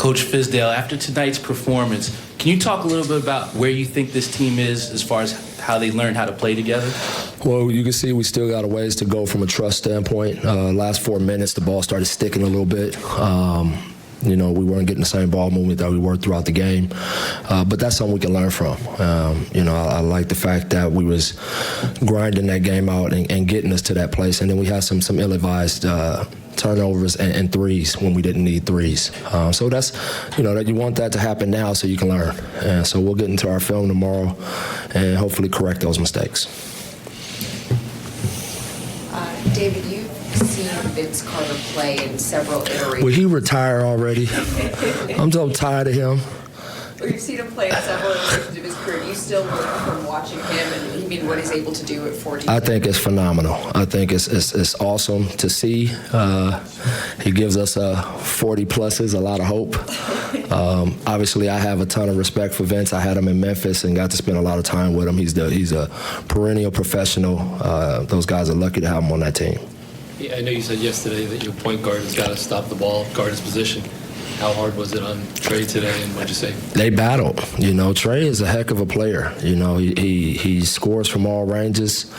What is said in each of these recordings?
Coach Fizdale, after tonight's performance, can you talk a little bit about where you think this team is as far as how they learned how to play together? Well, you can see we still got a ways to go from a trust standpoint. Last 4 minutes, the ball started sticking a little bit. We weren't getting the same ball movement that we were throughout the game. But that's something we can learn from. I like the fact that we was grinding that game out and getting us to that place. And then we had some ill-advised turnovers and threes when we didn't need threes. So that's, that you want that to happen now so you can learn. And so we'll get into our film tomorrow and hopefully correct those mistakes. David, you've seen Vince Carter play in several iterations. Will he retire already? I'm so tired of him. Well, you've seen him play in several iterations of his career. Do you still learn from watching him and what he's able to do at 14? I think it's phenomenal. I think it's awesome to see. He gives us 40 pluses, a lot of hope. Obviously, I have a ton of respect for Vince. I had him in Memphis and got to spend a lot of time with him. He's a perennial professional. Those guys are lucky to have him on that team. Yeah, I know you said yesterday that your point guard has got to stop the ball, guard his position. How hard was it on Trey today, and what'd you say? They battled. Trey is a heck of a player. He scores from all ranges.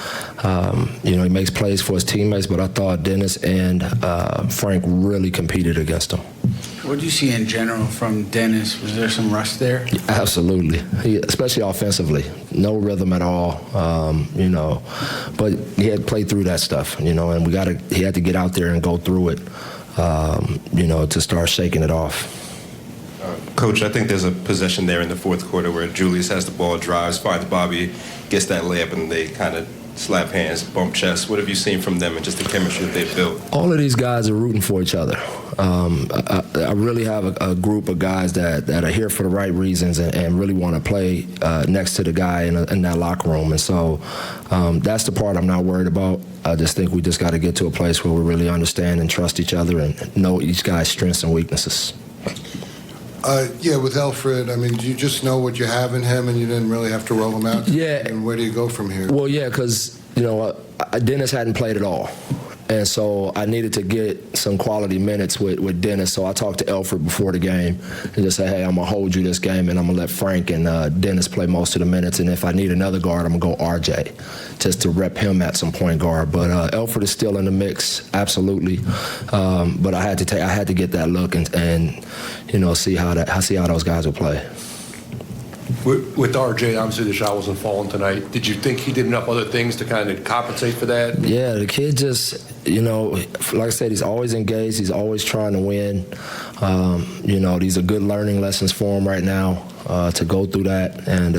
He makes plays for his teammates, but I thought Dennis and Frank really competed against him. What did you see in general from Dennis? Was there some rust there? Yeah, absolutely, especially offensively. No rhythm at all, But he had to play through that stuff, and he had to get out there and go through it. To start shaking it off. Coach, I think there's a possession there in the fourth quarter where Julius has the ball, drives, finds Bobby, gets that layup, and they kind of slap hands, bump chests. What have you seen from them and just the chemistry that they've built? All of these guys are rooting for each other. I really have a group of guys that are here for the right reasons and really want to play next to the guy in that locker room. And so that's the part I'm not worried about. I just think we just got to get to a place where we really understand and trust each other and know each guy's strengths and weaknesses. With Alfred, do you just know what you have in him and you didn't really have to roll him out? Yeah. And where do you go from here? Well, yeah, because, Dennis hadn't played at all. And so I needed to get some quality minutes with Dennis. So I talked to Alfred before the game and just said, hey, I'm going to hold you this game, and I'm going to let Frank and Dennis play most of the minutes. And if I need another guard, I'm going to go RJ just to rep him at some point guard. But Alfred is still in the mix, absolutely. But I had to get that look and see how those guys will play. With RJ, obviously the shot wasn't falling tonight. Did you think he did enough other things to kind of compensate for that? Yeah, the kid just, like I said, he's always engaged. He's always trying to win. These are good learning lessons for him right now to go through that. And,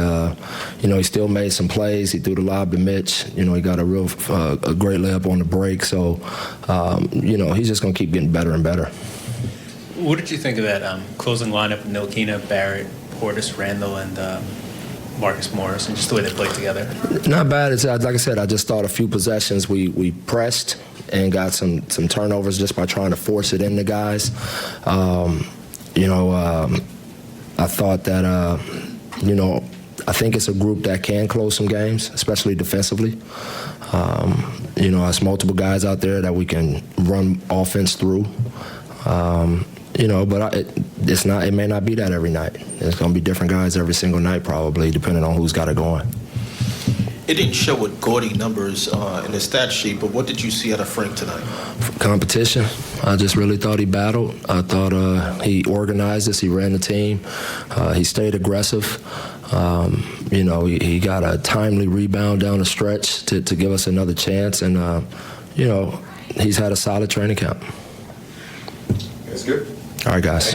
he still made some plays. He threw the lob to Mitch. He got a great layup on the break. So, he's just going to keep getting better and better. What did you think of that closing lineup: Ntilikina, Barrett, Portis, Randall, and Marcus Morris, and just the way they played together? Not bad. It's, like I said, I just thought a few possessions we pressed and got some turnovers just by trying to force it into guys. I thought that, I think it's a group that can close some games, especially defensively. There's multiple guys out there that we can run offense through. But it may not be that every night. There's going to be different guys every single night probably, depending on who's got it going. It didn't show with gaudy numbers in the stat sheet, but what did you see out of Frank tonight? Competition. I just really thought he battled. I thought he organized us. He ran the team. He stayed aggressive. He got a timely rebound down the stretch to give us another chance. And, he's had a solid training camp. That's good. All right, guys.